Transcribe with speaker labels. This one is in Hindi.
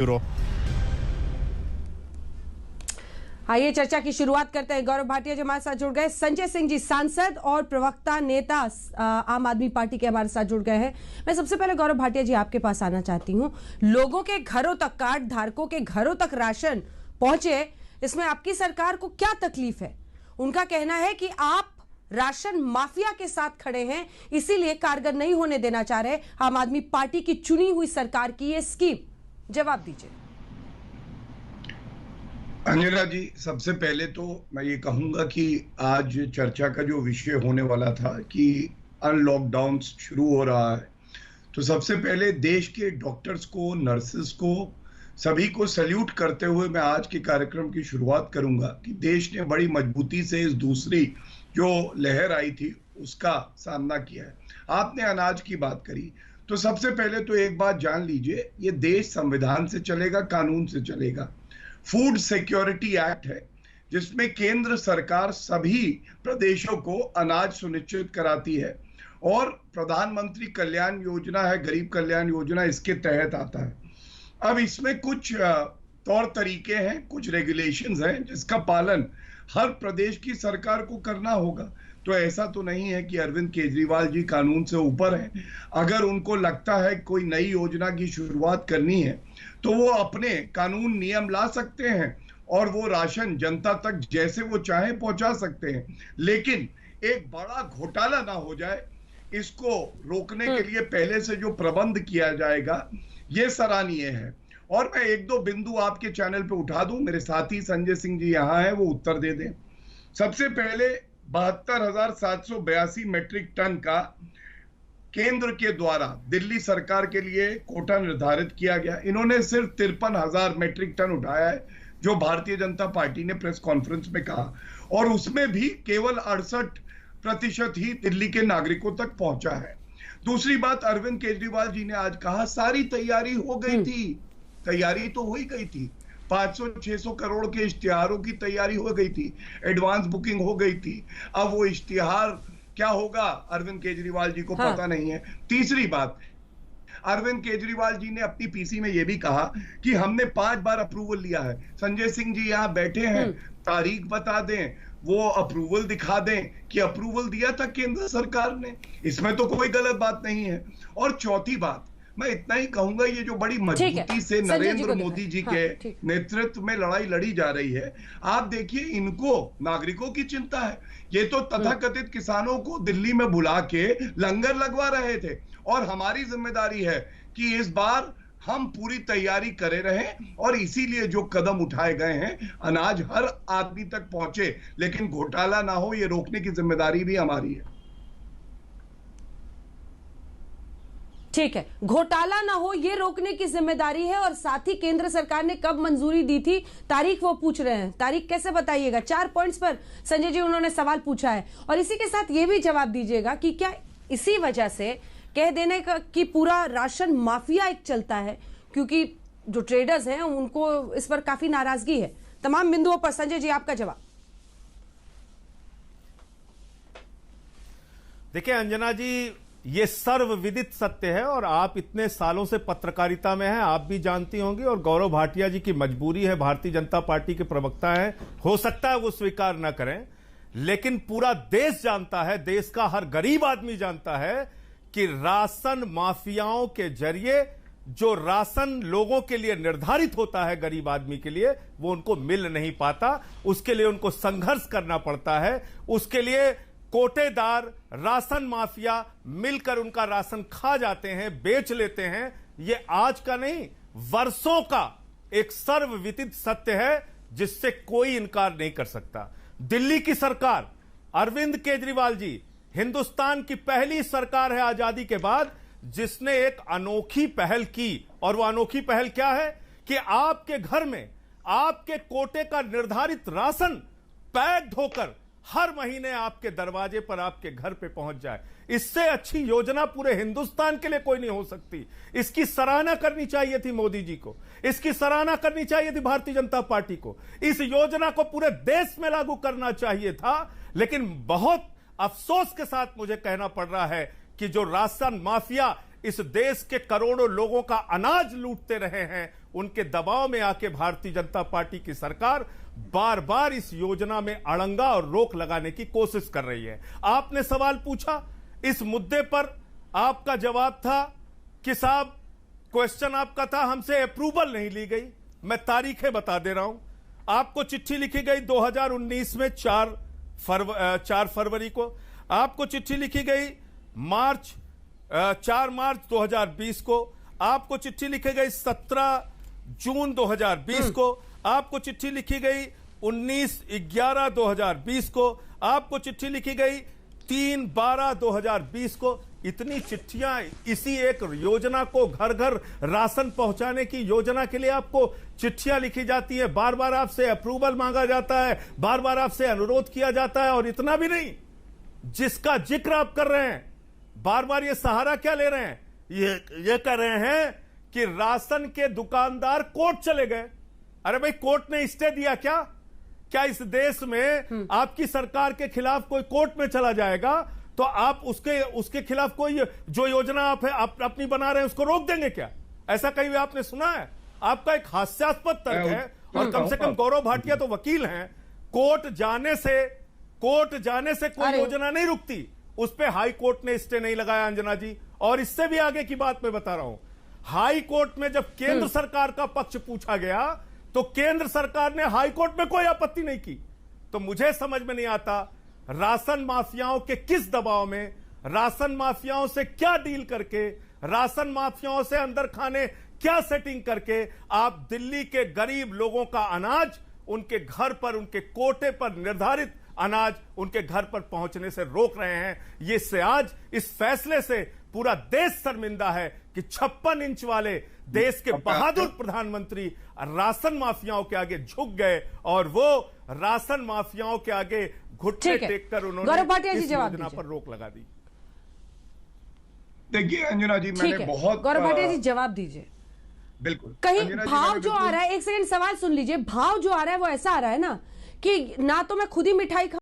Speaker 1: ब्यूरो।
Speaker 2: आइए चर्चा की शुरुआत करते हैं। गौरव भाटिया जी हमारे साथ जुड़ गए, संजय सिंह जी सांसद और प्रवक्ता नेता आम आदमी पार्टी के हमारे साथ जुड़ गए हैं। मैं सबसे पहले गौरव भाटिया जी आपके पास आना चाहती हूं। लोगों के घरों तक, कार्ड धारकों के घरों तक राशन पहुंचे, इसमें आपकी सरकार को क्या तकलीफ है? उनका कहना है कि आप राशन माफिया के साथ खड़े हैं, इसीलिए कारगर नहीं होने देना चाह रहे आम आदमी पार्टी की चुनी हुई सरकार की ये स्कीम। जवाब दीजिए।
Speaker 3: अंजना जी, सबसे पहले तो मैं ये कहूंगा कि आज चर्चा का जो विषय होने वाला था कि अनलॉकडाउन शुरू हो रहा है, तो सबसे पहले देश के डॉक्टर्स को, नर्सेस को, सभी को सैल्यूट करते हुए मैं आज के कार्यक्रम की शुरुआत करूंगा कि देश ने बड़ी मजबूती से इस दूसरी जो लहर आई थी उसका सामना किया है। आपने अनाज की बात करी, तो सबसे पहले तो एक बात जान लीजिए, ये देश संविधान से चलेगा, कानून से चलेगा। फूड सिक्योरिटी एक्ट है जिसमें केंद्र सरकार सभी प्रदेशों को अनाज सुनिश्चित कराती है, और प्रधानमंत्री कल्याण योजना है, गरीब कल्याण योजना, इसके तहत आता है। अब इसमें कुछ तौर तरीके हैं, कुछ रेगुलेशंस हैं जिसका पालन हर प्रदेश की सरकार को करना होगा। तो ऐसा तो नहीं है कि अरविंद केजरीवाल जी कानून से ऊपर हैं। अगर उनको लगता है कोई नई योजना की शुरुआत करनी है तो वो अपने कानून नियम ला सकते हैं और वो राशन जनता तक जैसे वो चाहे पहुंचा सकते हैं, लेकिन एक बड़ा घोटाला ना हो जाए, इसको रोकने के लिए पहले से जो प्रबंध किया जाएगा ये सराहनीय है। और मैं एक दो बिंदु आपके चैनल पे उठा दूं, मेरे साथी संजय सिंह जी यहाँ हैं, वो उत्तर दे दें। सबसे पहले 72,782 मेट्रिक टन का केंद्र के द्वारा दिल्ली सरकार के लिए कोटा निर्धारित किया गया। इन्होंने सिर्फ 53,000 मेट्रिक टन उठाया है, जो भारतीय जनता पार्टी ने प्रेस कॉन्फ्रेंस में कहा, और उसमें भी केवल 68% ही दिल्ली के नागरिकों तक पहुंचा है। दूसरी बात, अरविंद केजरीवाल जी ने आज कहा सारी तैयारी हो गई थी। तैयारी तो हो ही गई थी, 500-600 करोड़ के इश्तिहारों की तैयारी हो गई थी, एडवांस बुकिंग हो गई थी। अब वो इश्तिहार क्या होगा अरविंद केजरीवाल जी को पता नहीं है। तीसरी बात, अरविंद केजरीवाल जी ने अपनी पीसी में यह भी कहा कि हमने 5 बार अप्रूवल लिया है। संजय सिंह जी यहाँ बैठे हैं, तारीख बता दें, वो अप्रूवल दिखा दें कि अप्रूवल दिया था केंद्र सरकार ने, इसमें तो कोई गलत बात नहीं है। और चौथी बात, मैं इतना ही कहूंगा, ये जो बड़ी मजबूती से नरेंद्र मोदी जी के नेतृत्व में लड़ाई लड़ी जा रही है, आप देखिए, इनको नागरिकों की चिंता है। ये तो तथाकथित किसानों को दिल्ली में बुला के लंगर लगवा रहे थे, और हमारी जिम्मेदारी है कि इस बार हम पूरी तैयारी करे रहें, और इसीलिए जो कदम उठाए गए हैं, अनाज हर आदमी तक पहुंचे, लेकिन घोटाला ना हो, ये रोकने की जिम्मेदारी भी हमारी है।
Speaker 2: ठीक है, घोटाला ना हो ये रोकने की जिम्मेदारी है, और साथ ही केंद्र सरकार ने कब मंजूरी दी थी, तारीख वो पूछ रहे हैं। तारीख कैसे बताइएगा? 4 पॉइंट्स पर संजय जी उन्होंने सवाल पूछा है, और इसी के साथ ये भी जवाब दीजिएगा कि क्या इसी वजह से कह देने का कि पूरा राशन माफिया एक चलता है, क्योंकि जो ट्रेडर्स हैं उनको इस पर काफी नाराजगी है। तमाम बिंदुओं पर संजय जी आपका जवाब।
Speaker 1: देखिए अंजना जी, ये सर्वविदित सत्य है, और आप इतने सालों से पत्रकारिता में हैं, आप भी जानती होंगी, और गौरव भाटिया जी की मजबूरी है, भारतीय जनता पार्टी के प्रवक्ता हैं, हो सकता है वो स्वीकार न करें, लेकिन पूरा देश जानता है, देश का हर गरीब आदमी जानता है कि राशन माफियाओं के जरिए जो राशन लोगों के लिए निर्धारित होता है, गरीब आदमी के लिए, वो उनको मिल नहीं पाता। उसके लिए उनको संघर्ष करना पड़ता है, उसके लिए कोटेदार, राशन माफिया मिलकर उनका राशन खा जाते हैं, बेच लेते हैं। ये आज का नहीं, वर्षों का एक सर्वविदित सत्य है जिससे कोई इनकार नहीं कर सकता। दिल्ली की सरकार, अरविंद केजरीवाल जी, हिंदुस्तान की पहली सरकार है आजादी के बाद जिसने एक अनोखी पहल की, और वो अनोखी पहल क्या है कि आपके घर में आपके कोटे का निर्धारित राशन पैक्ड होकर हर महीने आपके दरवाजे पर, आपके घर पे पहुंच जाए। इससे अच्छी योजना पूरे हिंदुस्तान के लिए कोई नहीं हो सकती। इसकी सराहना करनी चाहिए थी मोदी जी को, इसकी सराहना करनी चाहिए थी भारतीय जनता पार्टी को, इस योजना को पूरे देश में लागू करना चाहिए था। लेकिन बहुत अफसोस के साथ मुझे कहना पड़ रहा है कि जो राशन माफिया इस देश के करोड़ों लोगों का अनाज लूटते रहे हैं, उनके दबाव में आके भारतीय जनता पार्टी की सरकार बार बार इस योजना में अड़ंगा और रोक लगाने की कोशिश कर रही है। आपने सवाल पूछा, इस मुद्दे पर आपका जवाब था कि साहब क्वेश्चन आपका था हमसे अप्रूवल नहीं ली गई। मैं तारीखें बता दे रहा हूं। आपको चिट्ठी लिखी गई 2019 में 4 फरवरी को, आपको चिट्ठी लिखी गई 4 मार्च 2020 को, आपको चिट्ठी लिखी गई 17 जून 2020 को, आपको चिट्ठी लिखी गई 19/11/2020 को, आपको चिट्ठी लिखी गई 3/12/2020 को। इतनी चिट्ठियां इसी एक योजना को घर घर राशन पहुंचाने की योजना के लिए आपको चिट्ठियां लिखी जाती है, बार बार आपसे अप्रूवल मांगा जाता है, बार बार आपसे अनुरोध किया जाता है। और इतना भी नहीं, जिसका जिक्र आप कर रहे हैं, बार बार ये सहारा क्या ले रहे हैं, ये कह रहे हैं कि राशन के दुकानदार कोर्ट चले गए। अरे भाई, कोर्ट ने स्टे दिया क्या? क्या इस देश में आपकी सरकार के खिलाफ कोई कोर्ट में चला जाएगा तो आप उसके खिलाफ कोई जो योजना आप अपनी बना रहे हैं उसको रोक देंगे क्या? ऐसा कहीं आपने सुना है? आपका एक हास्यास्पद तर्क है। और कम से कम गौरव भाटिया तो वकील हैं। कोर्ट जाने से कोई योजना नहीं रुकती। उस पर हाई कोर्ट ने स्टे नहीं लगाया अंजना जी। और इससे भी आगे की बात मैं बता रहा हूं, हाई कोर्ट में जब केंद्र सरकार का पक्ष पूछा गया तो केंद्र सरकार ने हाई कोर्ट में कोई आपत्ति नहीं की। तो मुझे समझ में नहीं आता, राशन माफियाओं के किस दबाव में, राशन माफियाओं से क्या डील करके, राशन माफियाओं से अंदर खाने क्या सेटिंग करके आप दिल्ली के गरीब लोगों का अनाज उनके घर पर, उनके कोटे पर निर्धारित अनाज उनके घर पर पहुंचने से रोक रहे हैं। ये से आज इस फैसले से पूरा देश शर्मिंदा है कि 56 इंच वाले देश के बहादुर प्रधानमंत्री राशन माफियाओं के आगे झुक गए और वो राशन माफियाओं के आगे घुटने टेककर उन्होंने इस योजना पर रोक लगा दी।
Speaker 3: देखिए अंजना जी, मैंने बहुत
Speaker 2: गौरव भाटिया जी जवाब दीजिए।
Speaker 3: बिल्कुल।
Speaker 2: कहीं भाव जो आ रहा है, एक सेकंड सवाल सुन लीजिए, भाव जो आ रहा है वो ऐसा आ रहा है ना कि ना तो मैं खुद ही मिठाई